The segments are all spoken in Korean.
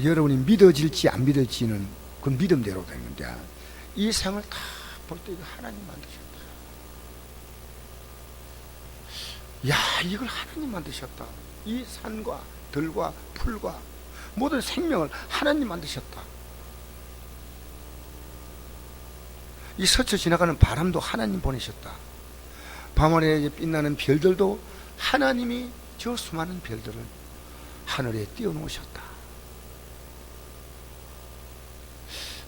여러분이 믿어질지 안 믿어질지는 그건 믿음대로 되는데, 이 상을 다 볼 때 이거 하나님 만드셨다. 야, 이걸 하나님 만드셨다. 이 산과 들과 풀과 모든 생명을 하나님 만드셨다. 이 스쳐 지나가는 바람도 하나님 보내셨다. 밤하늘에 빛나는 별들도 하나님이 저 수많은 별들을 하늘에 띄워놓으셨다.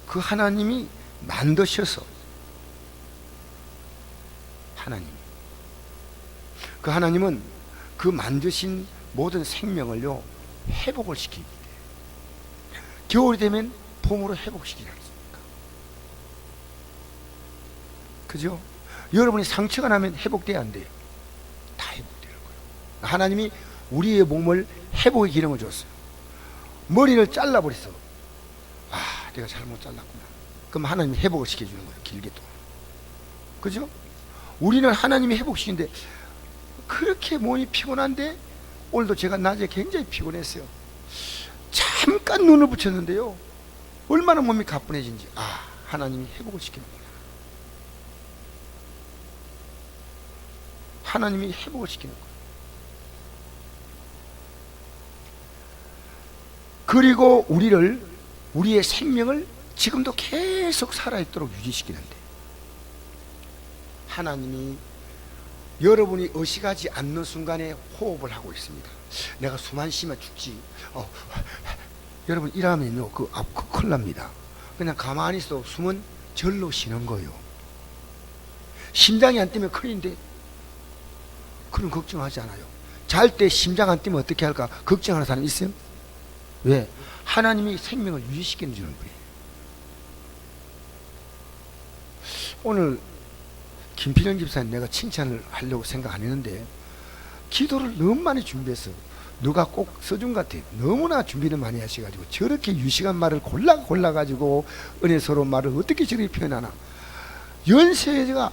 그 하나님이 만드셔서, 그 하나님은 그 만드신 모든 생명을요 회복을 시킵니다. 겨울이 되면 봄으로 회복시키지 않습니까? 그죠? 여러분이 상처가 나면 회복돼야 안 돼요? 다 회복되는 거예요. 하나님이 우리의 몸을 회복의 기능을 줬어요. 머리를 잘라버렸어. 아, 내가 잘못 잘랐구나. 그럼 하나님이 회복을 시켜주는 거예요. 길게 또. 그죠? 우리는 하나님이 회복시키는데, 그렇게 몸이 피곤한데, 오늘도 제가 낮에 굉장히 피곤했어요. 잠깐 눈을 붙였는데요, 얼마나 몸이 가뿐해진지. 아, 하나님이 회복을 시키는구나. 하나님이 회복을 시키는 거예요. 그리고 우리의 생명을 지금도 계속 살아있도록 유지시키는데, 하나님이 여러분이 의식하지 않는 순간에 호흡을 하고 있습니다. 내가 숨 안 쉬면 죽지. 여러분 이러면요 큰일 납니다. 그냥 가만히 있어도 숨은 절로 쉬는 거예요. 심장이 안 뛰면 큰일인데, 그런 걱정하지 않아요. 잘 때 심장 안 뛰면 어떻게 할까 걱정하는 사람 있어요? 왜? 하나님이 생명을 유지시키는 주는 분이에요. 오늘 김필영 집사님 내가 칭찬을 하려고 생각 안 했는데, 기도를 너무 많이 준비해서 누가 꼭 써준 것 같아요. 너무나 준비를 많이 하셔가지고 저렇게 유식한 말을 골라가지고 은혜스러운 말을 어떻게 저렇게 표현하나. 연세가,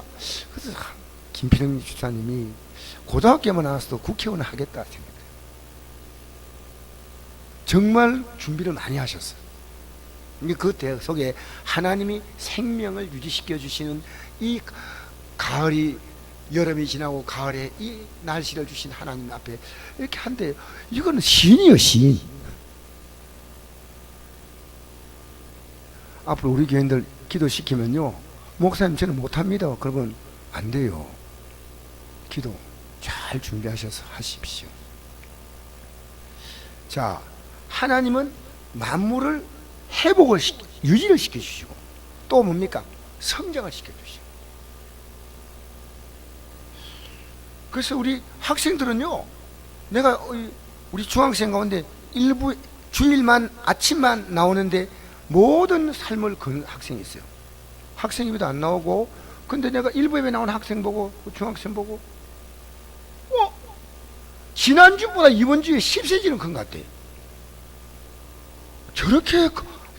그래서 김필영 집사님이 고등학교만 나왔어도 국회의원을 하겠다 생각해요. 정말 준비를 많이 하셨어요. 그 대 속에 하나님이 생명을 유지시켜 주시는 이 가을이, 여름이 지나고 가을에 이 날씨를 주신 하나님 앞에 이렇게 한데, 이거는 시인이요, 시인. 앞으로 우리 교인들 기도시키면요, 목사님 저는 못합니다, 그러면 안 돼요. 기도 잘 준비하셔서 하십시오. 자, 하나님은 만물을 회복을 유지를 시켜주시고, 또 뭡니까? 성장을 시켜주시고. 그래서 우리 학생들은요, 내가 우리 중학생 가운데 일부 주일만 아침만 나오는데 모든 삶을 거는 학생이 있어요. 학생 예배도 안 나오고, 근데 내가 일부 예배 나오는 학생 보고, 중학생 보고, 지난주보다 이번주에 10cm는 큰 것 같아. 저렇게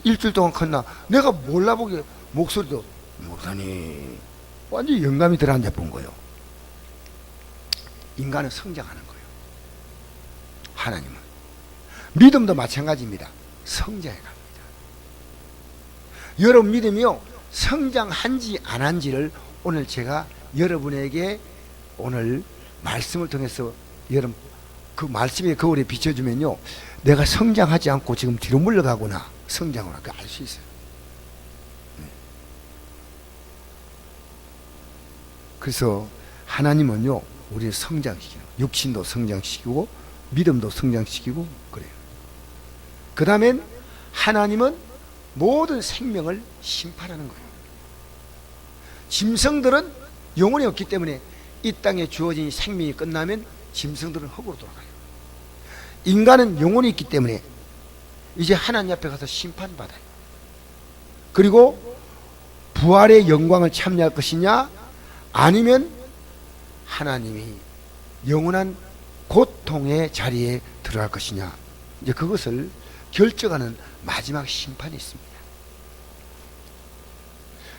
일주일 동안 컸나? 내가 몰라보게 목소리도, 목사님, 완전히 영감이 들어앉아 본 거예요. 인간은 성장하는 거예요. 하나님은. 믿음도 마찬가지입니다. 성장해 갑니다. 여러분 믿음이요, 성장한지 안 한지를 오늘 제가 여러분에게 오늘 말씀을 통해서 여러분 그 말씀의 거울에 비춰주면요, 내가 성장하지 않고 지금 뒤로 물러가거나 성장을 하고 알 수 있어요. 그래서 하나님은요, 우리를 성장시키는, 육신도 성장시키고 믿음도 성장시키고 그래요. 그 다음엔 하나님은 모든 생명을 심판하는 거예요. 짐승들은 영혼이 없기 때문에 이 땅에 주어진 생명이 끝나면 짐승들은 흙으로 돌아가요. 인간은 영혼이 있기 때문에 이제 하나님 앞에 가서 심판받아요. 그리고 부활의 영광을 참여할 것이냐, 아니면 하나님이 영원한 고통의 자리에 들어갈 것이냐, 이제 그것을 결정하는 마지막 심판이 있습니다.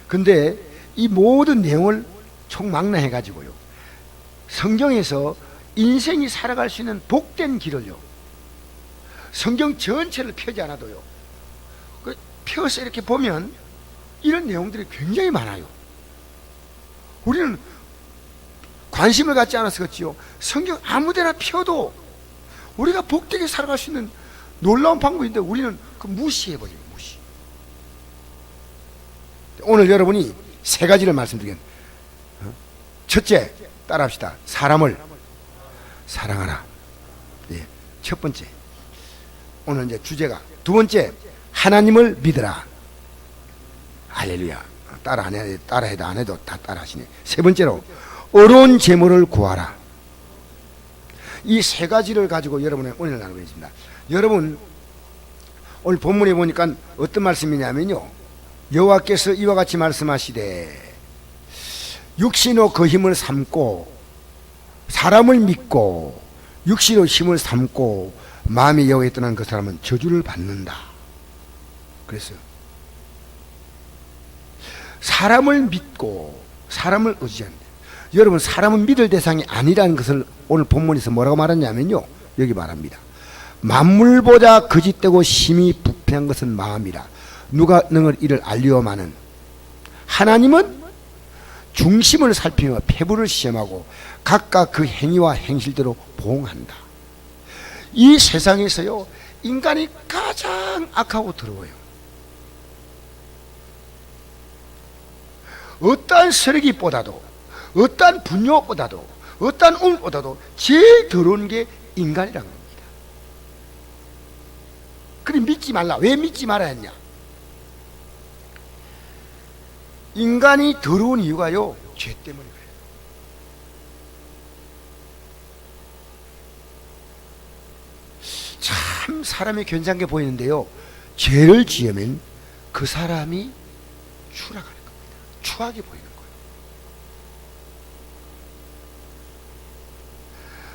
근데 이 모든 내용을 총망라해 가지고요, 성경에서 인생이 살아갈 수 있는 복된 길을요, 성경 전체를 펴지 않아도요, 펴서 이렇게 보면 이런 내용들이 굉장히 많아요. 우리는 관심을 갖지 않아서 그렇지요, 성경 아무데나 펴도 우리가 복되게 살아갈 수 있는 놀라운 방법인데 우리는 그 무시해버려요. 무시. 오늘 여러분이 세 가지를 말씀드리겠습니다. 첫째, 따라합시다. 사람을 사랑하라. 예, 첫 번째. 오늘 이제 주제가. 두 번째, 하나님을 믿으라. 할렐루야. 따라해도 안 해도 다 따라하시네. 세 번째로, 어려운 재물을 구하라. 이 세 가지를 가지고 여러분의 오늘 나누고 있습니다. 여러분, 오늘 본문에 보니까 어떤 말씀이냐면요, 여호와께서 이와 같이 말씀하시되 육신으로 그 힘을 삼고 사람을 믿고 육신으로 힘을 삼고 마음이 여호와에 떠난 그 사람은 저주를 받는다. 그랬어요. 사람을 믿고 사람을 의지한다. 여러분, 사람은 믿을 대상이 아니라는 것을 오늘 본문에서 뭐라고 말하냐면요, 여기 말합니다. 만물보다 거짓되고 심히 부패한 것은 마음이라 누가 능을 이를 알리오마는 하나님은 중심을 살피며 폐부를 시험하고 각각 그 행위와 행실대로 보응한다. 이 세상에서요, 인간이 가장 악하고 더러워요. 어떠한 쓰레기보다도, 어떠한 분뇨보다도, 어떠한 우물보다도 제일 더러운 게 인간이란 겁니다. 그래 믿지 말라. 왜 믿지 말아야 했냐? 인간이 더러운 이유가요, 죄 때문에 그래요. 참 사람이 괜찮게 보이는데요, 죄를 지으면 그 사람이 추락하는 겁니다. 추하게 보이는 거예요.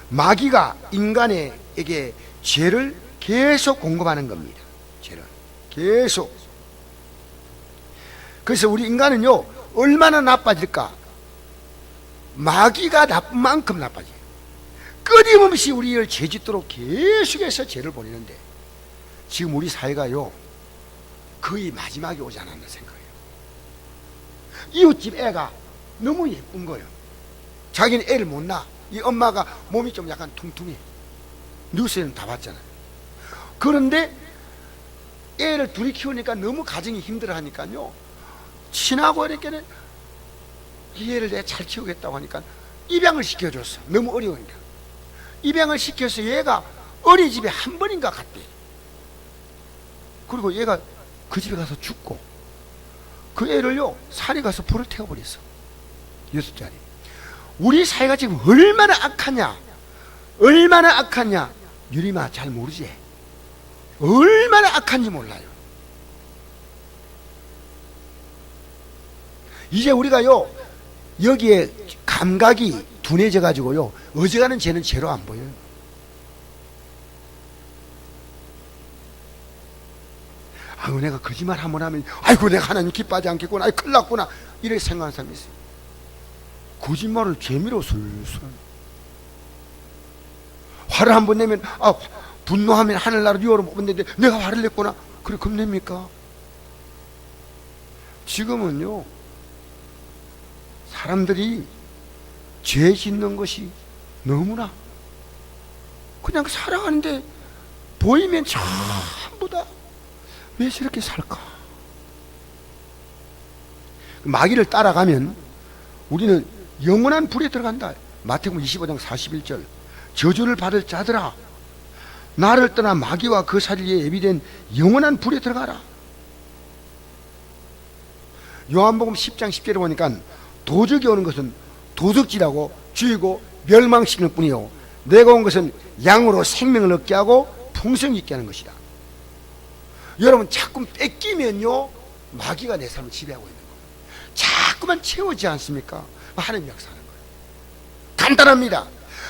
마귀가 인간에게 죄를 계속 공급하는 겁니다. 죄를 계속. 그래서 우리 인간은요, 얼마나 나빠질까? 마귀가 나쁜 만큼 나빠져요. 끊임없이 우리를 죄짓도록 계속해서 죄를 보내는데 지금 우리 사회가요, 거의 마지막에 오지 않았나 생각해요. 이웃집 애가 너무 예쁜 거예요. 자기는 애를 못 낳아. 이 엄마가 몸이 좀 약간 퉁퉁해. 뉴스에는 다 봤잖아요. 그런데 애를 둘이 키우니까 너무 가정이 힘들어 하니까요, 친하고 이렇게는 이 애를 내가 잘 키우겠다고 하니까 입양을 시켜줬어. 너무 어려우니까 입양을 시켜서 얘가 어린이집에 한 번인가 갔대. 그리고 얘가 그 집에 가서 죽고 그 애를요, 산에 가서 불을 태워버렸어. 6살짜리. 우리 사회가 지금 얼마나 악하냐, 얼마나 악하냐. 유림아 잘 모르지? 얼마나 악한지 몰라요. 이제 우리가요, 여기에 감각이 둔해져 가지고요, 어지간한 죄는 죄로 안 보여요. 아이고, 내가 거짓말 한번 하면 아이고 내가 하나님 기뻐하지 않겠구나, 아이 큰일 났구나, 이렇게 생각하는 사람이 있어요. 거짓말을 재미로 술술. 화를 한번 내면 분노하면 하늘나라 유월을 못 본다는데 내가 화를 냈구나, 그래 겁냅니까? 지금은요, 사람들이 죄 짓는 것이 너무나 그냥 살아가는데 보이면 전부 다 왜 저렇게 살까? 마귀를 따라가면 우리는 영원한 불에 들어간다. 마태복음 25장 41절. 저주를 받을 자들아, 나를 떠나 마귀와 그 살리에 예비된 영원한 불에 들어가라. 요한복음 10장 10절에 보니까 도적이 오는 것은 도둑질하고 죽이고 멸망시키는 뿐이요, 내가 온 것은 양으로 생명을 얻게 하고 풍성히 있게 하는 것이다. 여러분, 자꾸 뺏기면요, 마귀가 내 삶을 지배하고 있는 거예요. 자꾸만 채우지 않습니까? 하나님 역사하는 거예요. 간단합니다.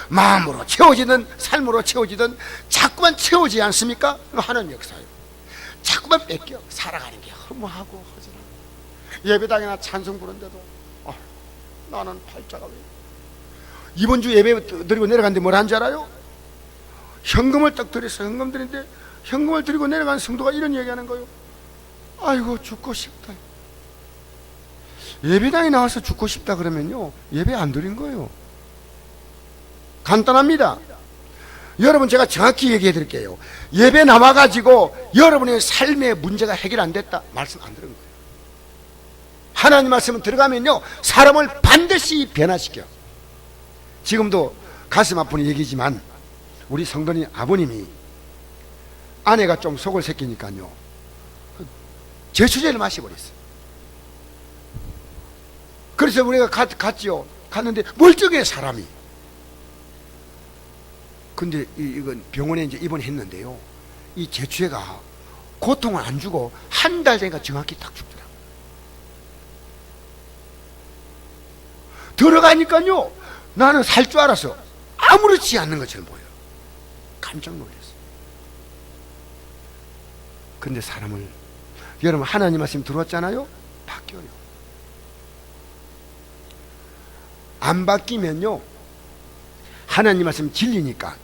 마음으로 채워지든 삶으로 채워지든 자꾸만 채우지 않습니까? 하나님 역사예요. 자꾸만 뺏겨. 살아가는 게 허무하고 허전하고, 예배당이나 찬송 부르는데도 나는 팔자가 왜, 이번 주 예배 드리고 내려갔는데 뭘 한 줄 알아요? 현금을 딱 드렸어. 현금 드리는데 현금을 들고 내려간 성도가 이런 얘기하는 거예요. 아이고 죽고 싶다. 예배당에 나와서 죽고 싶다 그러면요 예배 안 드린 거예요. 간단합니다. 여러분 제가 정확히 얘기해 드릴게요. 예배 나와가지고 여러분의 삶의 문제가 해결 안 됐다 말씀 안 들은 거예요. 하나님 말씀은 들어가면요 사람을 반드시 변화시켜. 지금도 가슴 아픈 얘기지만 우리 성도님 아버님이 아내가 좀 속을 새끼니까요 제수제를 마셔버렸어요. 그래서 우리가 갔지요. 갔는데 멀쩡해 사람이. 근데 이건 병원에 이제 입원했는데요 이 제추제가 고통을 안 주고 한 달 되니까 정확히 딱 죽더라고요. 들어가니까요 나는 살 줄 알아서 아무렇지 않는 것처럼 보여요. 깜짝 놀랐어요. 근데 사람을 여러분 하나님 말씀 들어왔잖아요. 바뀌어요. 안 바뀌면요 하나님 말씀 진리니까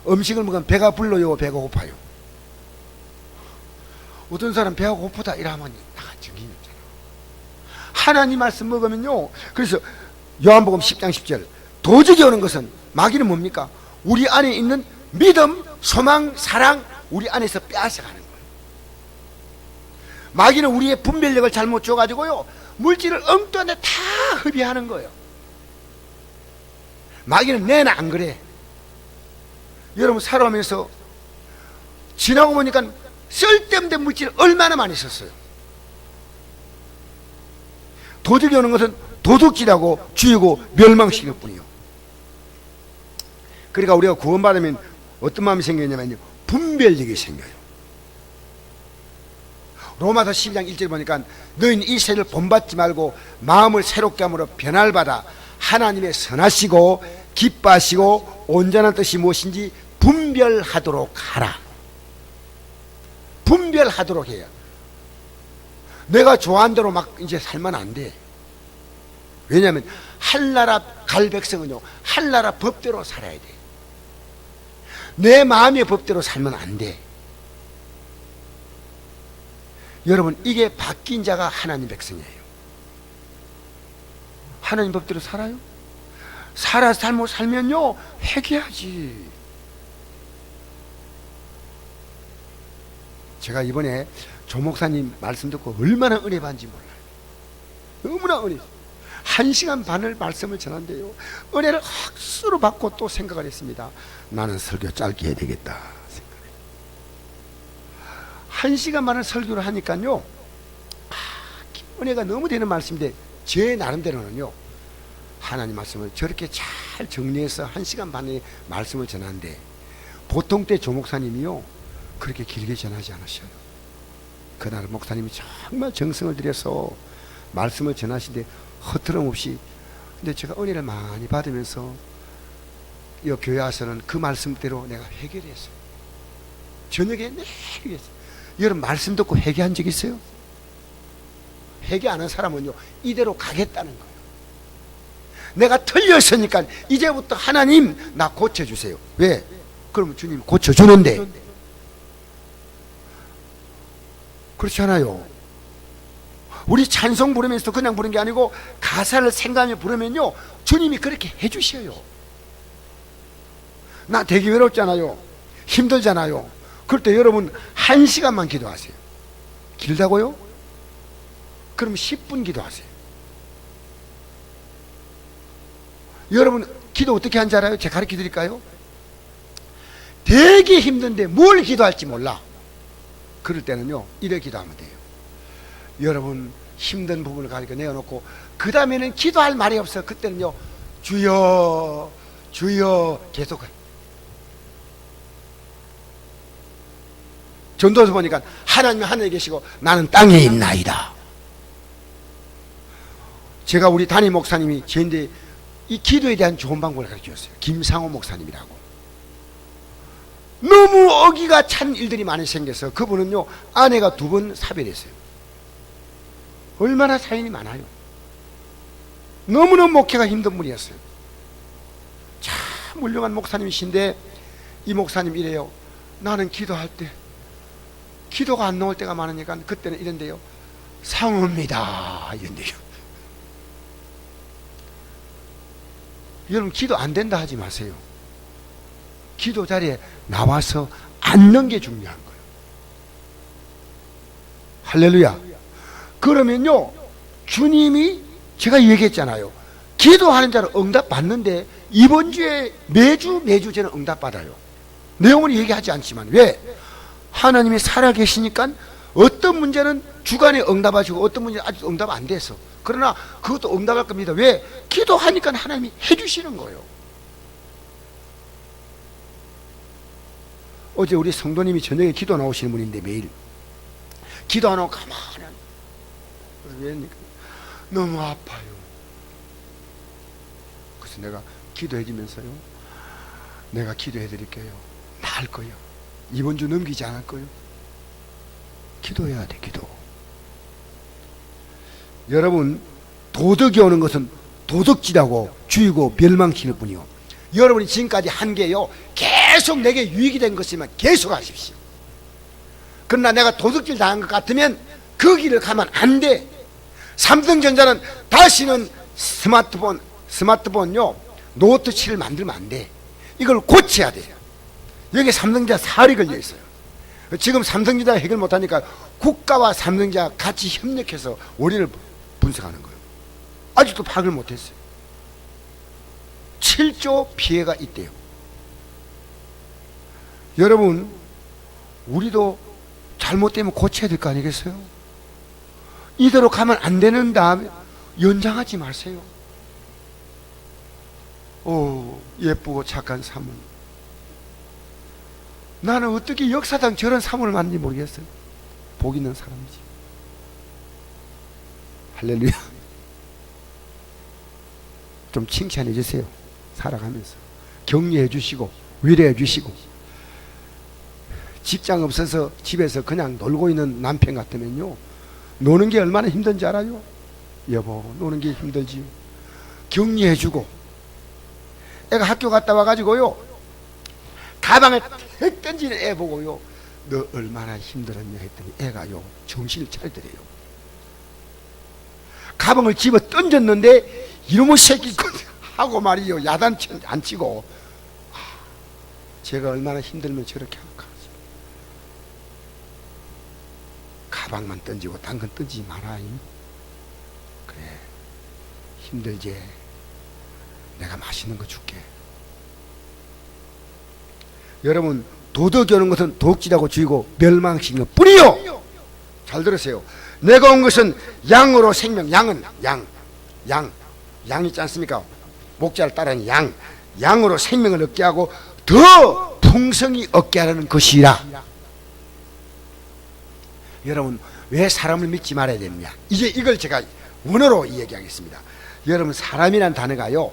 음식을 먹으면 배가 불러요 배가 고파요. 어떤 사람 배가 고프다 이러면 나가 정신이 없잖아. 하나님 말씀 먹으면요 그래서 요한복음 10장 10절 도적이 오는 것은 마귀는 뭡니까? 우리 안에 있는 믿음, 소망, 사랑 우리 안에서 빼앗아가는 거예요. 마귀는 우리의 분별력을 잘못 줘가지고요 물질을 엉뚱한데 다 흡입하는 거예요. 마귀는 내나 안 그래. 여러분 살아오면서 지나고 보니까 쓸데없는 물질을 얼마나 많이 썼어요. 도둑이 오는 것은 도둑질하고 죽이고 멸망시킬 뿐이요. 그러니까 우리가 구원받으면 어떤 마음이 생기냐면요 분별력이 생겨요. 로마서 12장 1절 보니까 너희는 이 세를 본받지 말고 마음을 새롭게 함으로 변화를 받아 하나님의 선하시고 기뻐하시고 온전한 뜻이 무엇인지 분별하도록 하라. 분별하도록 해요. 내가 좋아하는 대로 막 이제 살면 안 돼. 왜냐하면 한나라 갈 백성은요 한나라 법대로 살아야 돼. 내 마음의 법대로 살면 안 돼. 여러분 이게 바뀐 자가 하나님 백성이에요. 하나님 법대로 살아요? 잘못 살면요 회개하지. 제가 이번에 조 목사님 말씀 듣고 얼마나 은혜 받는지 몰라요. 너무나 은혜. 1시간 반을 말씀을 전한대요. 은혜를 학수로 받고 또 생각을 했습니다. 나는 설교 짧게 해야 되겠다 생각해요. 1시간 반을 설교를 하니까요 은혜가 너무 되는 말씀인데 제 나름대로는요 하나님 말씀을 저렇게 잘 정리해서 1시간 반의 말씀을 전하는데 보통 때 조 목사님이요 그렇게 길게 전하지 않으셔요. 그날 목사님이 정말 정성을 들여서 말씀을 전하시는데 허투름 없이. 근데 제가 은혜를 많이 받으면서 이 교회 와서는 그 말씀대로 내가 해결했어요. 저녁에 내 해결했어요. 여러분 말씀 듣고 회개한 적 있어요? 회개 안 한 사람은요 이대로 가겠다는 거예요. 내가 틀렸으니까 이제부터 하나님 나 고쳐주세요. 왜? 그러면 주님 고쳐주는데. 그렇지 않아요? 우리 찬송 부르면서 그냥 부르는 게 아니고 가사를 생각하며 부르면요 주님이 그렇게 해주셔요. 나 되게 외롭잖아요. 힘들잖아요. 그럴 때 여러분 1시간만 기도하세요. 길다고요? 그럼 10분 기도하세요. 여러분 기도 어떻게 하는지 알아요? 제가 가르쳐 드릴까요? 되게 힘든데 뭘 기도할지 몰라. 그럴 때는요 이렇게 기도하면 돼요. 여러분 힘든 부분을 가지고 내어놓고 그 다음에는 기도할 말이 없어. 그때는요 주여 주여 계속. 전도서 보니까 하나님이 하늘에 계시고 나는 땅에 있나이다. 제가 우리 담임 목사님이 저한테 이 기도에 대한 좋은 방법을 가르쳐줬어요. 김상호 목사님이라고. 너무 어기가 찬 일들이 많이 생겨서 그분은요 아내가 2번 사별했어요. 얼마나 사연이 많아요. 너무너무 목회가 힘든 분이었어요. 참 훌륭한 목사님이신데 이 목사님 이래요. 나는 기도할 때 기도가 안 나올 때가 많으니까 그때는 이런데요. 상호입니다. 이런데요. 여러분, 기도 안 된다 하지 마세요. 기도 자리에 나와서 앉는 게 중요한 거예요. 할렐루야. 그러면요, 주님이 제가 얘기했잖아요. 기도하는 자로 응답 받는데 이번 주에 매주 저는 응답 받아요. 내용은 얘기하지 않지만. 왜? 하나님이 살아계시니까 어떤 문제는 주간에 응답하시고 어떤 문제는 아직 응답 안 돼서, 그러나 그것도 응답할 겁니다. 왜? 기도하니까 하나님이 해주시는 거예요. 어제 우리 성도님이 저녁에 기도 나오시는 분인데, 매일 기도 안 하고 가만히, 왜입니까? 너무 아파요. 그래서 내가 기도해 주면서요, 내가 기도해 드릴게요. 나을 거예요. 이번 주 넘기지 않을 거예요. 기도해야 돼. 기도. 여러분, 도덕이 오는 것은 도덕질하고 죽이고 멸망시킬 뿐이요. 여러분이 지금까지 한 게요, 계속 내게 유익이 된 것이면 계속 하십시오. 그러나 내가 도둑질 당한 것 같으면 그 길을 가면 안 돼. 삼성전자는 다시는 스마트폰요, 노트 7을 만들면 안 돼. 이걸 고쳐야 돼요. 여기 삼성전자 살이 걸려 있어요. 지금 삼성전자가 해결 못하니까 국가와 삼성전자 같이 협력해서 원인을 분석하는 거예요. 아직도 파악을 못했어요. 7조 피해가 있대요. 여러분, 우리도 잘못되면 고쳐야 될 거 아니겠어요? 이대로 가면 안 되는 다음에 연장하지 마세요. 오, 예쁘고 착한 사문. 나는 어떻게 역사상 저런 사문을 만든지 모르겠어요. 복 있는 사람이지. 할렐루야. 좀 칭찬해 주세요. 살아가면서 격려해 주시고 위로해 주시고. 직장 없어서 집에서 그냥 놀고 있는 남편 같으면요, 노는 게 얼마나 힘든지 알아요? 여보, 노는 게 힘들지요. 격려해 주고. 애가 학교 갔다 와가지고요, 가방을 탁 던지는 애 보고요, 너 얼마나 힘들었냐 했더니 애가요, 정신을 차리더래요. 가방을 집어 던졌는데 이놈의 새끼 하고 말이요, 야단치 안 치고, 제가 얼마나 힘들면 저렇게 할까. 가방만 던지고 딴 건 던지지 마라. 그래, 힘들지? 내가 맛있는 거 줄게. 여러분, 도덕이 오는 것은 도둑질하고 죽이고 멸망시키는 것 뿐이요. 잘 들으세요. 내가 온 것은 양으로 생명. 양은 양 있지 않습니까? 목자를 따르는 양으로 생명을 얻게 하고 더 풍성히 얻게 하라는 것이라. 여러분, 왜 사람을 믿지 말아야 되느냐? 이제 이걸 제가 원어로 이야기하겠습니다. 여러분, 사람이라는 단어가요,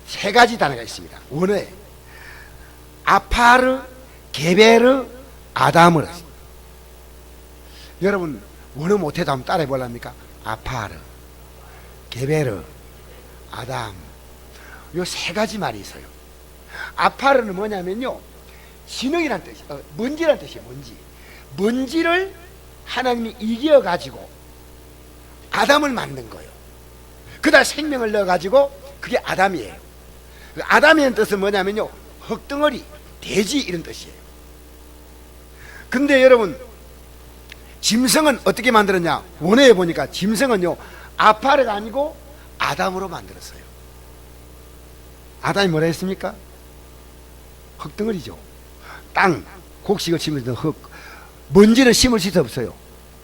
세 가지 단어가 있습니다. 원어에 아파르, 게베르, 아담을. 여러분, 원어 못해도 한번 따라해 보랍니까? 아파르, 게베르, 아담. 요 세 가지 말이 있어요. 아파르는 뭐냐면요, 진흙이란 뜻이, 먼지란 뜻이에요. 먼지를 하나님이 이겨가지고 아담을 만든 거예요. 그다 생명을 넣어가지고 그게 아담이에요. 아담이라는 뜻은 뭐냐면요, 흙덩어리, 돼지 이런 뜻이에요. 근데 여러분, 짐승은 어떻게 만들었냐? 원어에 보니까 짐승은요, 아파르가 아니고 아담으로 만들었어요. 아담이 뭐라 했습니까? 흙덩어리죠. 땅, 곡식을 심으던 흙. 먼지를 심을 수 없어요.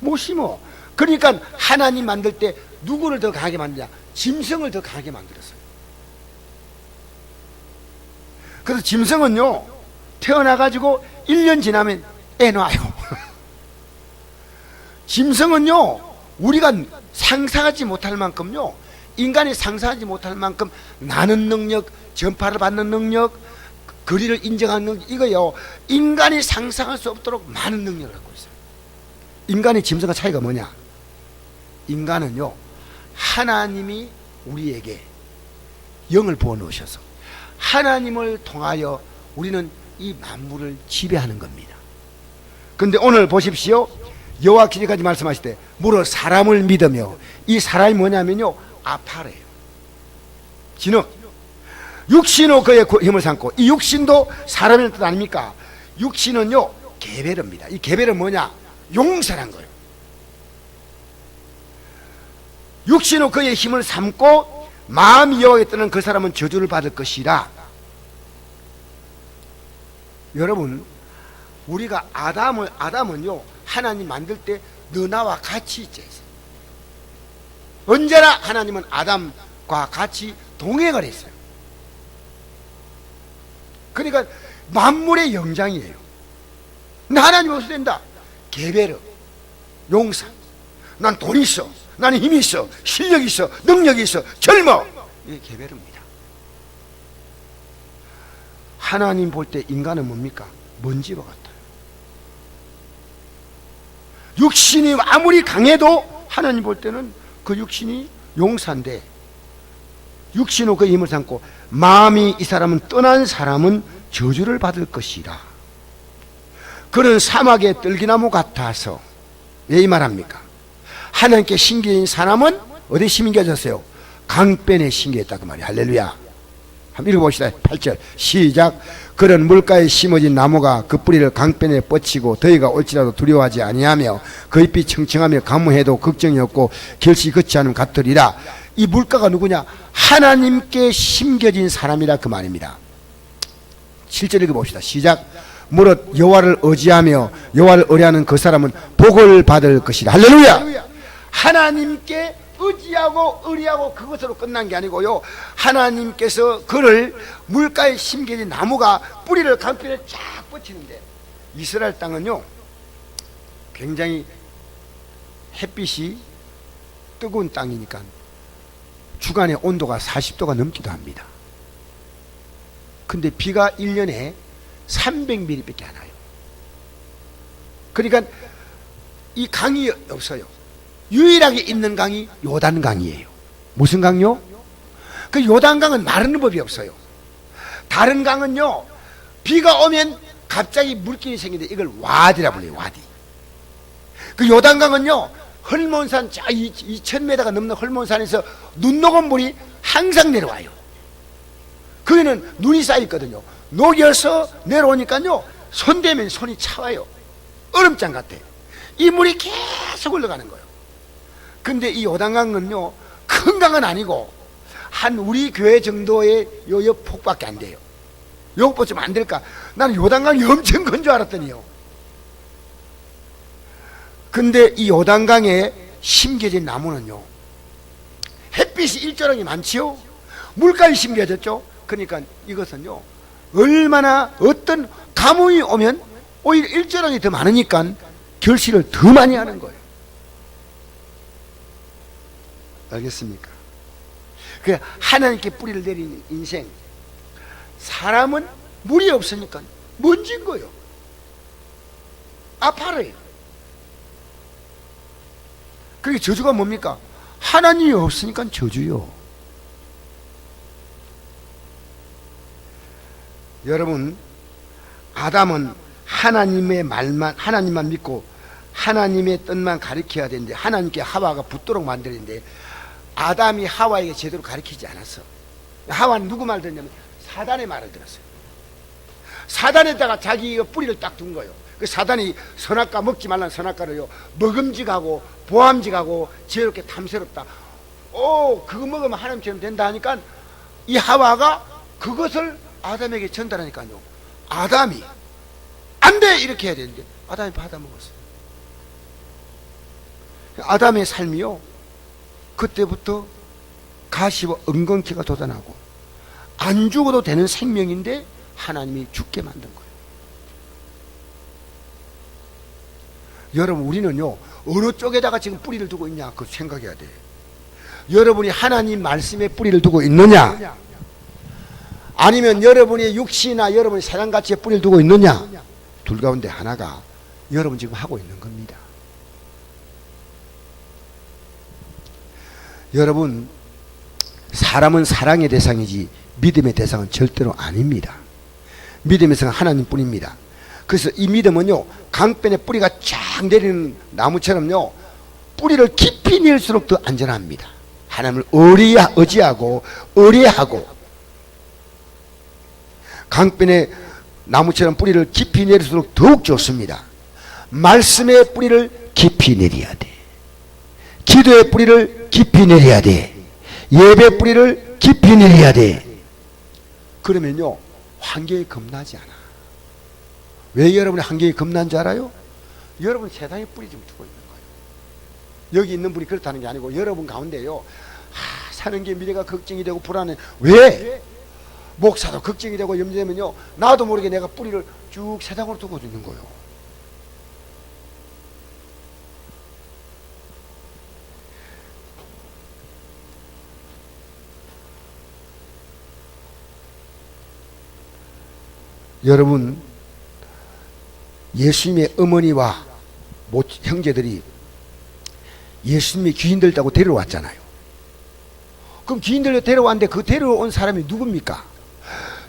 못 심어. 그러니까 하나님 만들 때 누구를 더 강하게 만드냐? 짐승을 더 강하게 만들었어요. 그래서 짐승은요, 태어나가지고 1년 지나면 애 놔요. 짐승은요, 우리가 상상하지 못할 만큼요, 인간이 상상하지 못할 만큼 나는 능력, 전파를 받는 능력, 거리를 인정하는 능력, 이거요, 인간이 상상할 수 없도록 많은 능력을 갖고 있어요. 인간의 짐승과 차이가 뭐냐? 인간은요, 하나님이 우리에게 영을 부어 넣으셔서 하나님을 통하여 우리는 이 만물을 지배하는 겁니다. 근데 오늘 보십시오. 여호와께서 말씀하실 때 무릇 사람을 믿으며, 이 사람이 뭐냐면요, 아파래요. 진흙. 육신으로 그의 힘을 삼고, 이 육신도 사람의 뜻 아닙니까? 육신은요 게베르입니다. 이 게베르는 뭐냐? 용서란 거예요. 육신으로 그의 힘을 삼고 마음이 여호와께 떠는 그 사람은 저주를 받을 것이라. 여러분, 우리가 아담은요 하나님 만들 때 너 나와 같이 있자 했어요. 언제나 하나님은 아담과 같이 동행을 했어요. 그러니까 만물의 영장이에요. 근데 하나님 어디서 된다? 게베르, 용사. 난 돈 있어, 나는 힘이 있어, 실력이 있어, 능력이 있어, 젊어. 이게 게베르입니다. 하나님 볼 때 인간은 뭡니까? 먼지와 같아요. 육신이 아무리 강해도 하나님 볼 때는 그 육신이 용사인데, 육신으로 그 힘을 삼고 마음이 이 사람은 떠난 사람은 저주를 받을 것이라. 그는 사막의 들기나무 같아서. 왜 이 말합니까? 하나님께 신기인 사람은 어디에 심겨졌어요? 강변에 심겨졌다 그 말이에요. 할렐루야. 한번 읽어봅시다. 8절 시작. 그런 물가에 심어진 나무가 그 뿌리를 강변에 뻗치고 더위가 올지라도 두려워하지 아니하며 그 잎이 청청하며 가무해도 걱정이 없고 결시 걷지 않으면 같으리라. 이 물가가 누구냐? 하나님께 심겨진 사람이라 그 말입니다. 7절 읽어봅시다. 시작. 무릇 여호와를 의지하며 여호와를 의뢰하는 그 사람은 복을 받을 것이라. 할렐루야. 하나님께 의지하고 의뢰하고 그것으로 끝난 게 아니고요, 하나님께서 그를 물가에 심겨진 나무가 뿌리를 강변에 쫙 뻗치는데, 이스라엘 땅은요 굉장히 햇빛이 뜨거운 땅이니까 주간의 온도가 40도가 넘기도 합니다. 근데 비가 1년에 300mm밖에 안 와요. 그러니까 이 강이 없어요. 유일하게 있는 강이 요단강이에요. 무슨 강요? 그 요단강은 마르는 법이 없어요. 다른 강은요 비가 오면 갑자기 물길이 생기는데 이걸 와디라 불러요. 와디. 그 요단강은요 헐몬산 2000m가 넘는 헐몬산에서 눈 녹은 물이 항상 내려와요. 거기는 눈이 쌓여있거든요. 녹여서 내려오니까요 손 대면 손이 차와요. 얼음장 같아. 이 물이 계속 흘러가는 거예요. 근데 이 요단강은요 큰 강은 아니고 한 우리 교회 정도의 요 폭밖에 안 돼요. 요것보다 좀 안 될까? 나는 요단강이 엄청 큰 줄 알았더니요. 근데 이 요단강에 심겨진 나무는요 햇빛이 일조량이 많지요. 물가에 심겨졌죠. 그러니까 이것은요 얼마나 어떤 가뭄이 오면 오히려 일조량이 더 많으니까 결실을 더 많이 하는 거예요. 알겠습니까? 그 하나님께 뿌리를 내린 인생, 사람은 물이 없으니까 먼지인 거예요. 아파라요. 그게 저주가 뭡니까? 하나님이 없으니까 저주요. 여러분, 아담은 하나님의 말만, 하나님만 믿고 하나님의 뜻만 가르쳐야 되는데 하나님께 하와가 붙도록 만들었는데 아담이 하와에게 제대로 가르치지 않았어. 하와는 누구 말 듣냐면 사단의 말을 들었어요. 사단에다가 자기가 뿌리를 딱 둔 거예요. 그 사단이 선악과 먹지 말라는 선악과를요 먹음직하고 보암직하고 지혜롭게 탐스럽다. 그거 먹으면 하나님처럼 된다 하니까 이 하와가 그것을 아담에게 전달하니까요 아담이 안 돼! 이렇게 해야 되는데 아담이 받아먹었어요. 아담의 삶이요 그때부터 가시와 은근키가 돋아나고 안 죽어도 되는 생명인데 하나님이 죽게 만든 거예요. 여러분, 우리는요 어느 쪽에다가 지금 뿌리를 두고 있냐 그거 생각해야 돼. 여러분이 하나님 말씀에 뿌리를 두고 있느냐, 아니면 여러분의 육신이나 여러분의 세상 가치에 뿌리를 두고 있느냐, 둘 가운데 하나가 여러분 지금 하고 있는 겁니다. 여러분, 사람은 사랑의 대상이지 믿음의 대상은 절대로 아닙니다. 믿음의 성 하나님뿐입니다. 그래서 이 믿음은요, 강변에 뿌리가 쫙 내리는 나무처럼요, 뿌리를 깊이 낼수록 더 안전합니다. 하나님을 의지하고 의뢰하고, 강변에 나무처럼 뿌리를 깊이 내릴수록 더욱 좋습니다. 말씀의 뿌리를 깊이 내려야 돼. 기도의 뿌리를 깊이 내려야 돼. 예배 뿌리를 깊이 내려야 돼. 그러면요, 환경이 겁나지 않아. 왜 여러분이 환경이 겁난 줄 알아요? 여러분 세상에 뿌리 좀 두고 있는 거예요. 여기 있는 분이 그렇다는 게 아니고 여러분 가운데요, 사는 게 미래가 걱정이 되고 불안해. 왜? 목사도 걱정이 되고 염려되면요, 나도 모르게 내가 뿌리를 쭉 세상으로 두고 있는 거예요. 여러분, 예수님의 어머니와 형제들이 예수님의 귀인들 따고 데려왔잖아요. 그럼 귀인들을 데려왔는데 그 데려온 사람이 누굽니까?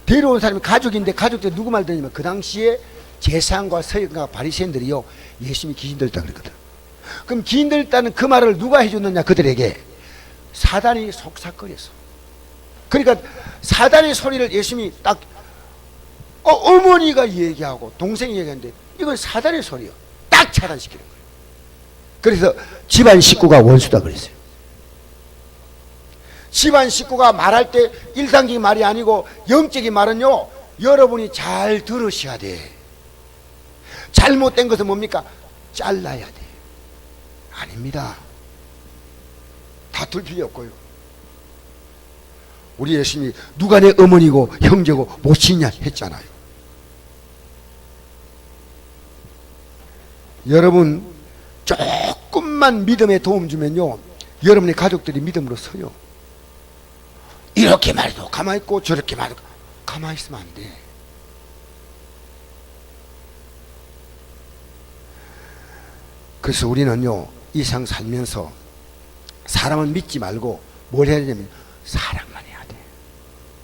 데려온 사람이 가족인데 가족들 누구 말 들으냐면 그 당시에 제사장과 서기관과 바리새인들이요, 예수님이 귀인들 따 그랬거든. 그럼 귀인들 따는 그 말을 누가 해줬느냐? 그들에게 사단이 속삭거렸어. 그러니까 사단의 소리를 예수님이 딱 어머니가 얘기하고 동생이 얘기하는데 이건 사단의 소리요. 딱 차단시키는 거예요. 그래서 집안 식구가 원수다 그랬어요. 집안 식구가 말할 때 일상적인 말이 아니고 영적인 말은요, 여러분이 잘 들으셔야 돼. 잘못된 것은 뭡니까? 잘라야 돼. 아닙니다. 다툴 필요 없고요. 우리 예수님이 누가 내 어머니고 형제고 모친이냐 했잖아요. 여러분, 조금만 믿음에 도움 주면요, 여러분의 가족들이 믿음으로 서요. 이렇게 말해도 가만히 있고 저렇게 말해도 가만히 있으면 안 돼. 그래서 우리는요, 이 세상 살면서 사람을 믿지 말고 뭘 해야 되냐면 사랑만 해야 돼.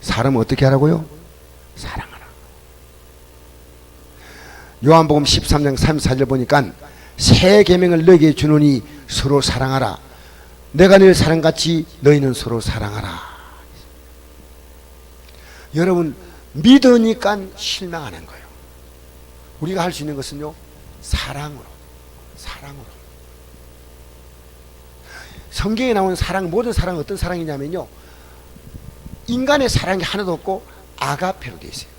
사람은 어떻게 하라고요? 사랑하라. 요한복음 13장 34절 보니까 새 계명을 너희에게 주노니 서로 사랑하라. 내가 너희를 사랑같이 너희는 서로 사랑하라. 여러분, 믿으니까 실망하는 거예요. 우리가 할 수 있는 것은요, 사랑으로. 성경에 나오는 사랑, 모든 사랑은 어떤 사랑이냐면요, 인간의 사랑이 하나도 없고 아가페로 되어 있어요.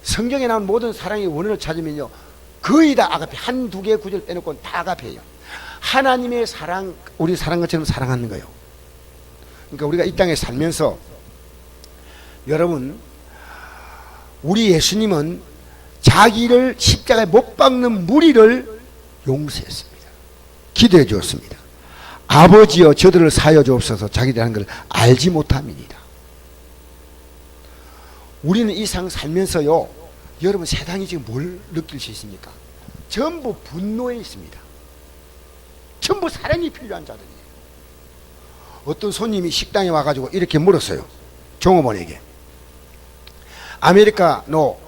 성경에 나오는 모든 사랑의 원인을 찾으면요, 거의 다 아가페, 한두 개의 구절 빼놓고는 다 아가페예요. 하나님의 사랑, 우리 사랑 것처럼 사랑하는 거예요. 그러니까 우리가 이 땅에 살면서 여러분, 우리 예수님은 자기를 십자가에 못 박는 무리를 용서했습니다. 기도해 주었습니다. 아버지여 저들을 사하여 주옵소서 자기들 하는 걸 알지 못함이니라. 우리는 이 세상 살면서요, 여러분 세상이 지금 뭘 느낄 수 있습니까? 전부 분노에 있습니다. 전부 사랑이 필요한 자들이에요. 어떤 손님이 식당에 와가지고 이렇게 물었어요. 종업원에게 아메리카노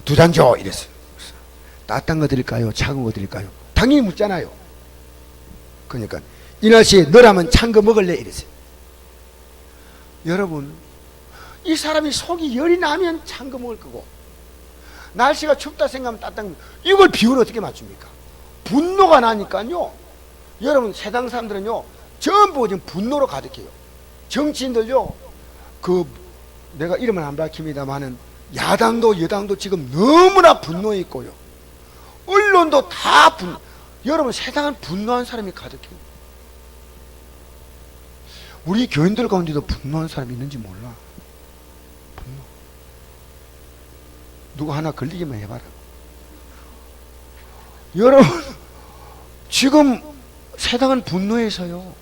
2잔 줘 이랬어요. 따뜻한 거 드릴까요? 차가운 거 드릴까요? 당연히 묻잖아요. 그러니까 이 날씨에 너라면 찬 거 먹을래 이랬어요. 여러분, 이 사람이 속이 열이 나면 찬 거 먹을 거고, 날씨가 춥다 생각하면 따뜻한 거, 이걸 비율을 어떻게 맞춥니까? 분노가 나니까요, 여러분 세상 사람들은요 전부 지금 분노로 가득해요. 정치인들요, 내가 이름은 안 밝힙니다만은 야당도 여당도 지금 너무나 분노해 있고요, 언론도 다 여러분 세상은 분노한 사람이 가득해요. 우리 교인들 가운데도 분노한 사람이 있는지 몰라. 분노. 누구 하나 걸리기만 해봐라. 여러분, 지금 세상은 분노해서요,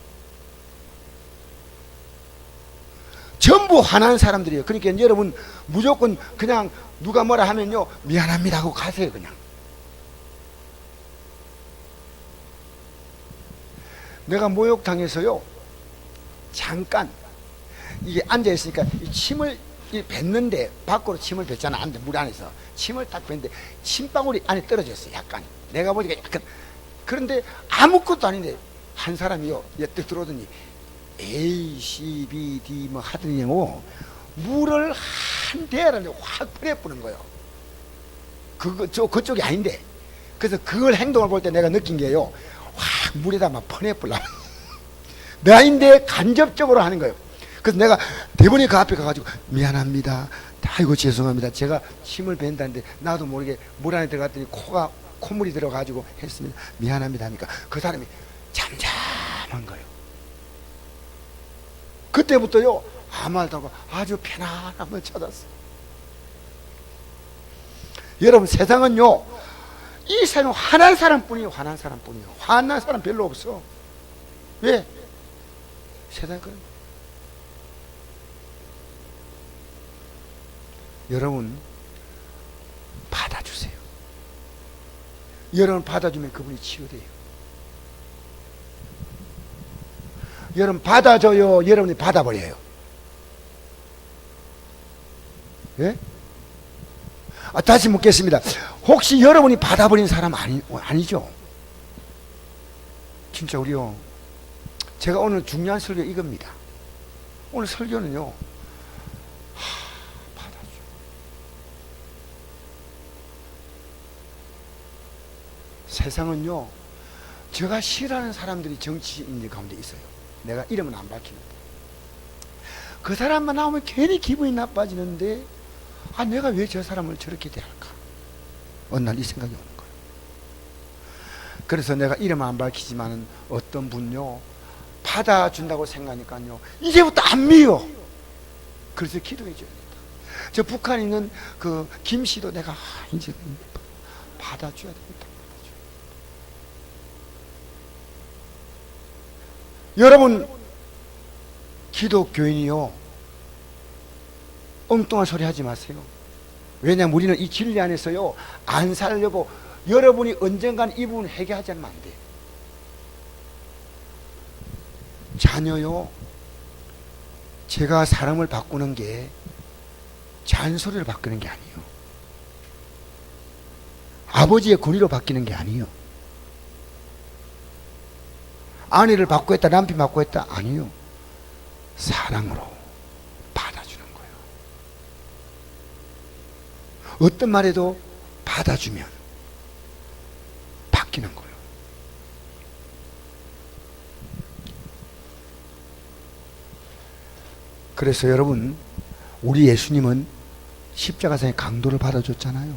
전부 화난 사람들이에요. 그러니까 여러분 무조건 그냥 누가 뭐라 하면요 미안합니다 하고 가세요. 그냥 내가 목욕탕에서요 잠깐 이게 앉아있으니까 이 침을 이 뱉는데 밖으로 침을 뱉잖아. 안돼, 물 안에서 침을 딱 뱉는데 침방울이 안에 떨어졌어. 약간 내가 보니까 약간. 그런데 아무것도 아닌데 한 사람이요 옆에 들어오더니 A, C, B, D 뭐 하더니 물을 한 대야를 확 뿌려뿌는 거예요. 그쪽이 아닌데. 그래서 그걸 행동을 볼 때 내가 느낀 게요, 확 물에다 막 퍼내뿌려. 내 아닌데 간접적으로 하는 거예요. 그래서 내가 대본에 그 앞에 가가지고 미안합니다, 아이고 죄송합니다, 제가 침을 뱉는다는데 나도 모르게 물 안에 들어갔더니 콧물이 들어가지고 했습니다, 미안합니다 하니까 그 사람이 잠잠한 거예요. 그때부터요 아무 말도 하고 아주 편안함을 찾았어요. 여러분, 세상은요, 이 세상은 화난 사람뿐이에요. 화난 사람뿐이에요. 화난 사람 별로 없어. 왜? 세상은 그런 거예요. 여러분, 받아주세요. 여러분 받아주면 그분이 치유돼요. 여러분 받아줘요, 여러분이 받아버려요. 예? 다시 묻겠습니다. 혹시 여러분이 받아버린 사람 아니죠? 진짜 우리요, 제가 오늘 중요한 설교 이겁니다. 오늘 설교는요, 받아줘. 세상은요, 제가 싫어하는 사람들이 정치인들 가운데 있어요. 내가 이름은 안 밝히는데 그 사람만 나오면 괜히 기분이 나빠지는데, 내가 왜 저 사람을 저렇게 대할까? 어느 날 이 생각이 오는 거예요. 그래서 내가 이름 안 밝히지만은 어떤 분요, 받아준다고 생각하니까요 이제부터 안 미워. 그래서 기도해 줘야 된다. 저 북한에 있는 그 김 씨도 내가 이제 받아줘야 되겠다. 여러분, 기독교인이요, 엉뚱한 소리 하지 마세요. 왜냐하면 우리는 이 진리 안에서요 안 살려고, 여러분이 언젠간 이 부분 해결하지 않으면 안 돼요. 자녀요, 제가 사람을 바꾸는 게 잔소리를 바꾸는 게 아니에요. 아버지의 권위로 바뀌는 게 아니에요. 아내를 바꾸겠다, 남편 바꾸겠다, 아니요. 사랑으로 받아주는 거예요. 어떤 말에도 받아주면 바뀌는 거예요. 그래서 여러분, 우리 예수님은 십자가상의 강도를 받아줬잖아요.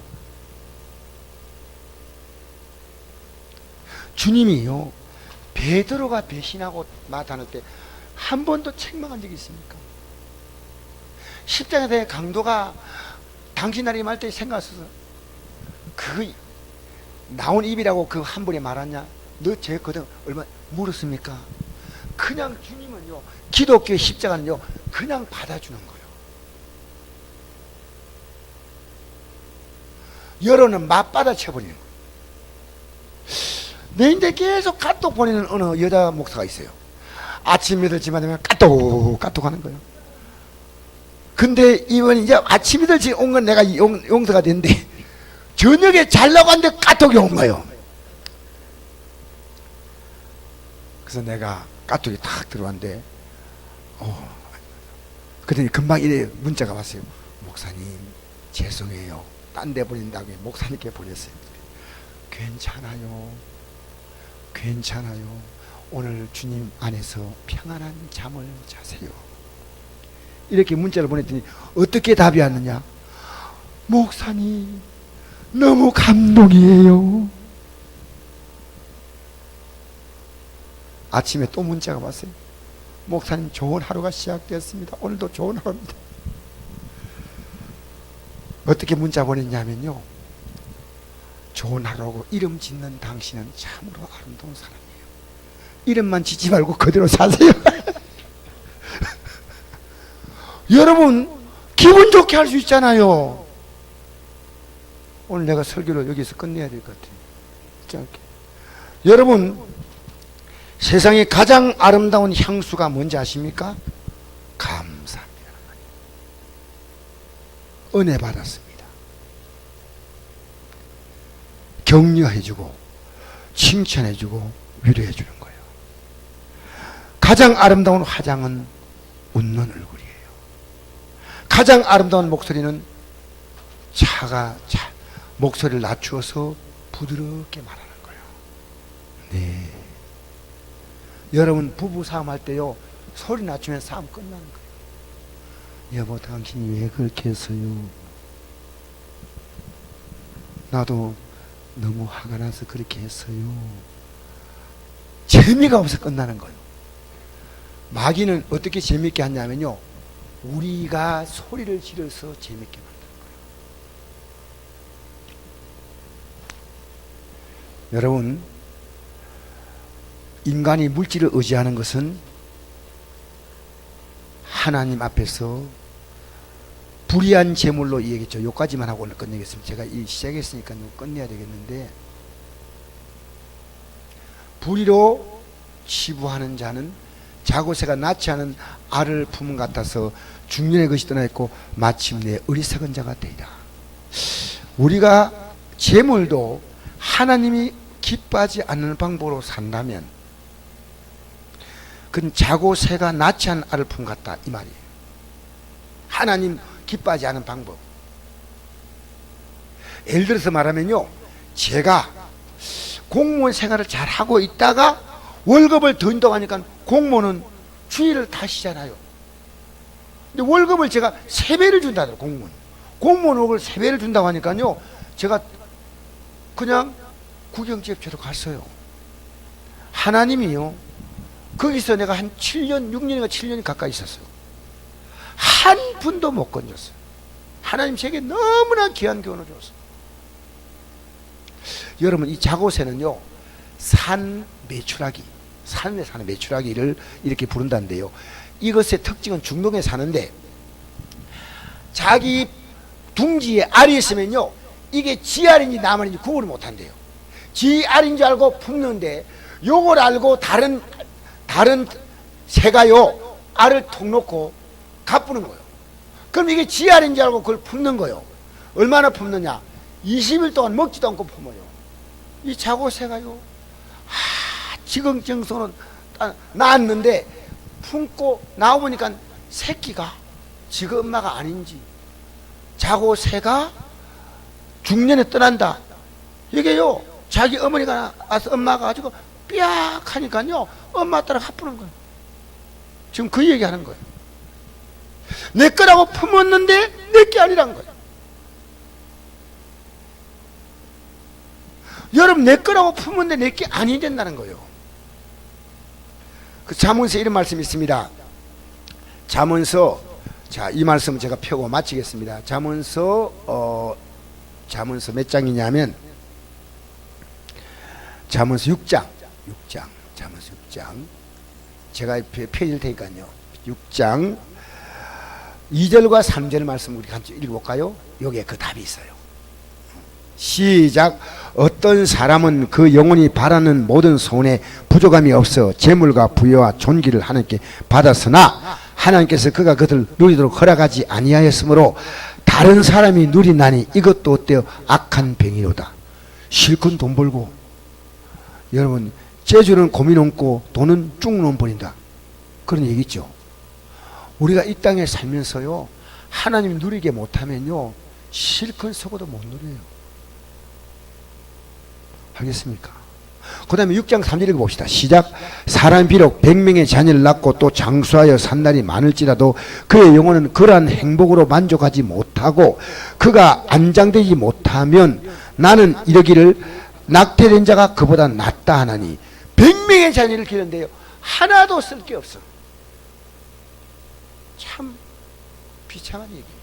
주님이요, 베드로가 배신하고 나타날 때 한 번도 책망한 적이 있습니까? 십자가의 강도가 당신 나라에 말 때 생각했어. 그 나온 입이라고 그 한 번에 말하냐? 너 제 거든 얼마 물었습니까? 그냥 주님은요, 기독교의 십자가는요 그냥 받아주는 거예요. 여론은 맞받아 쳐버리는 거예요. 내인데 계속 카톡 보내는 어느 여자 목사가 있어요. 아침 8시만 되면 까똑 하는 거예요. 근데 이번 이제 아침 8시 온 건 내가 용서가 됐는데, 저녁에 자려고 하는데 까똑이 온 거예요. 그래서 내가 까똑이 탁 들어왔는데, 그랬더니 금방 이래 문자가 왔어요. 목사님, 죄송해요. 딴 데 보낸다고 목사님께 보냈어요. 괜찮아요. 오늘 주님 안에서 평안한 잠을 자세요. 이렇게 문자를 보냈더니 어떻게 답이 왔느냐? 목사님, 너무 감동이에요. 아침에 또 문자가 왔어요. 목사님, 좋은 하루가 시작되었습니다. 오늘도 좋은 하루입니다. 어떻게 문자 보냈냐면요, 좋은 하루고 이름 짓는 당신은 참으로 아름다운 사람이에요. 이름만 짓지 말고 그대로 사세요. 여러분, 기분 좋게 할 수 있잖아요. 오늘 내가 설교를 여기서 끝내야 될 것 같아요. 짧게. 여러분, 세상에 가장 아름다운 향수가 뭔지 아십니까? 감사합니다. 은혜 받았습니다. 격려해주고 칭찬해주고 위로해주는 거예요. 가장 아름다운 화장은 웃는 얼굴이에요. 가장 아름다운 목소리는 목소리를 낮추어서 부드럽게 말하는 거예요. 네. 여러분 부부 싸움할 때요, 소리 낮추면 싸움 끝나는 거예요. 여보, 당신이 왜 그렇게 했어요? 나도 너무 화가 나서 그렇게 했어요. 재미가 없어 끝나는 거예요. 마귀는 어떻게 재밌게 하냐면요, 우리가 소리를 지르서 재밌게 만드는 거예요. 여러분, 인간이 물질을 의지하는 것은 하나님 앞에서 불의한 제물로 이야기했죠. 여기까지만 하고 오늘 끝내겠습니다. 제가 시작했으니까 끝내야 되겠는데, 불의로 치부하는 자는 자고새가 낳지 않은 알을 품은 같아서 중년의 것이 떠나있고 마침내 어리석은 자가 되리라. 우리가 제물도 하나님이 기뻐하지 않는 방법으로 산다면 그건 자고새가 낳지 않은 알을 품은 같다, 이 말이에요. 하나님 기뻐하지 않은 방법. 예를 들어서 말하면요, 제가 공무원 생활을 잘 하고 있다가 월급을 더 준다고 하니까 공무원은 주의를 다시잖아요. 근데 월급을 제가 3배를 준다더라고요. 공무원 월급을 3배를 준다고 하니까요, 제가 그냥 구경집처럼 갔어요. 하나님이요, 거기서 내가 한 7년, 6년인가 7년이 가까이 있었어요. 한 푼도 못 건졌어요. 하나님 제게 너무나 귀한 교훈을 줬어요. 여러분, 이 자고새는요, 산 메추라기, 산에 사는 메추라기를 이렇게 부른다는데요, 이것의 특징은 중동에 사는데 자기 둥지에 알이 있으면요, 이게 지 알인지 남 알인지 구분을 못한대요. 지 알인 줄 알고 품는데 요걸 알고 다른 새가요 알을 톡 놓고 가쁘는 거예요. 그럼 이게 지 알인 줄 알고 그걸 품는 거예요. 얼마나 품느냐? 20일 동안 먹지도 않고 품어요. 이 자고새가요, 지경정소는 낳았는데 품고 나오보니까 새끼가 지가 엄마가 아닌지, 자고새가 중년에 떠난다, 이게요 자기 어머니가 와서 엄마가 가지고 삐약 하니까요 엄마 따라 가쁘는 거예요. 지금 그 얘기하는 거예요. 내 거라고 품었는데 내 게 아니란 거예요. 여러분, 내 거라고 품었는데 내 게 아니 된다는 거예요. 그 잠언서 이런 말씀이 있습니다. 잠언서, 자, 이 말씀은 제가 펴고 마치겠습니다. 잠언서 몇 장이냐면 잠언서 6장, 잠언서 6장, 제가 펴질 테니까요. 6장 2절과 3절 말씀 우리 같이 읽어볼까요? 여기에 그 답이 있어요. 시작. 어떤 사람은 그 영혼이 바라는 모든 소원에 부족함이 없어 재물과 부여와 존귀를 하나님께 받았으나 하나님께서 그가 그들을 누리도록 허락하지 아니하였으므로 다른 사람이 누리나니 이것도 어때요? 악한 병이로다. 실컷 돈 벌고, 여러분, 재주는 고민 없고 돈은 쭉 버린다, 그런 얘기 있죠. 우리가 이 땅에 살면서요, 하나님 누리게 못하면요 실컷 속어도 못 누려요. 알겠습니까? 그 다음에 6장 3절 읽어봅시다. 시작. 사람이 비록 100명의 자녀를 낳고 또 장수하여 산 날이 많을지라도 그의 영혼은 그러한 행복으로 만족하지 못하고 그가 안장되지 못하면 나는 이러기를 낙태된 자가 그보다 낫다 하나니. 100명의 자녀를 기르는데요 하나도 쓸 게 없어. 참 비참한 얘기예요.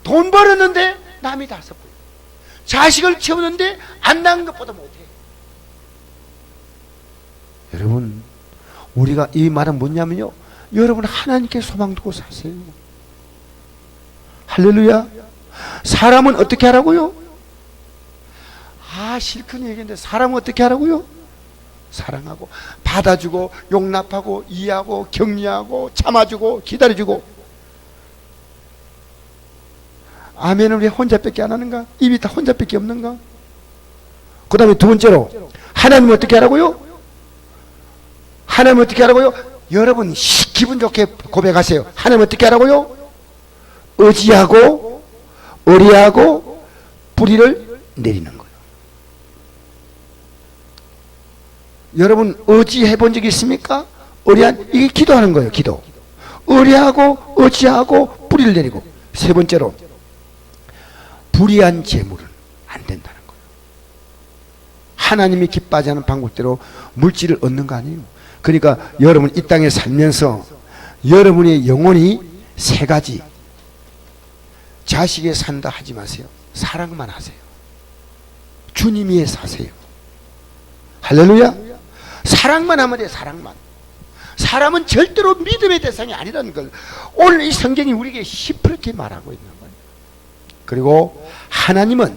돈 벌었는데 남이 다 썼고요. 자식을 키우는데 안 낳은 것보다 못해. 여러분, 우리가 이 말은 뭐냐면요, 여러분 하나님께 소망 두고 사세요. 할렐루야. 사람은 어떻게 하라고요? 실컷 얘기했는데 사람은 어떻게 하라고요? 사랑하고 받아주고 용납하고 이해하고 격려하고 참아주고 기다려주고. 아멘을 왜 혼자밖에 안 하는가? 입이 다 혼자밖에 없는가? 그 다음에 두 번째로 하나님 어떻게 하라고요? 하나님 어떻게 하라고요? 여러분 기분 좋게 고백하세요. 하나님 어떻게 하라고요? 의지하고 의리하고 뿌리를 내리는 거예요. 여러분 의지해 본 적 있습니까? 의리한, 이게 기도하는 거예요. 기도. 의리하고 의지하고 뿌리를 내리고. 세 번째로 불의한 재물은 안 된다는 거예요. 하나님이 기뻐하지 않은 방법대로 물질을 얻는 거 아니에요. 그러니까 여러분 이 땅에 살면서 여러분의 영혼이 세 가지. 자식에 산다 하지 마세요. 사랑만 하세요. 주님 위해 사세요. 할렐루야. 사랑만 하면 돼요. 사랑만. 사람은 절대로 믿음의 대상이 아니라는 걸 오늘 이 성경이 우리에게 시퍼렇게 말하고 있는 거예요. 그리고 하나님은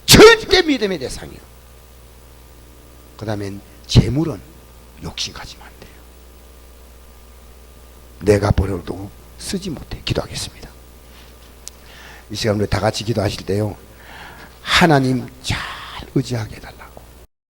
절대 믿음의 대상이에요. 그 다음엔 재물은 욕심 가지면 안 돼요. 내가 벌어도 쓰지 못해. 기도하겠습니다. 이 시간 우리 다 같이 기도하실 때요, 하나님 잘 의지하게 해달라.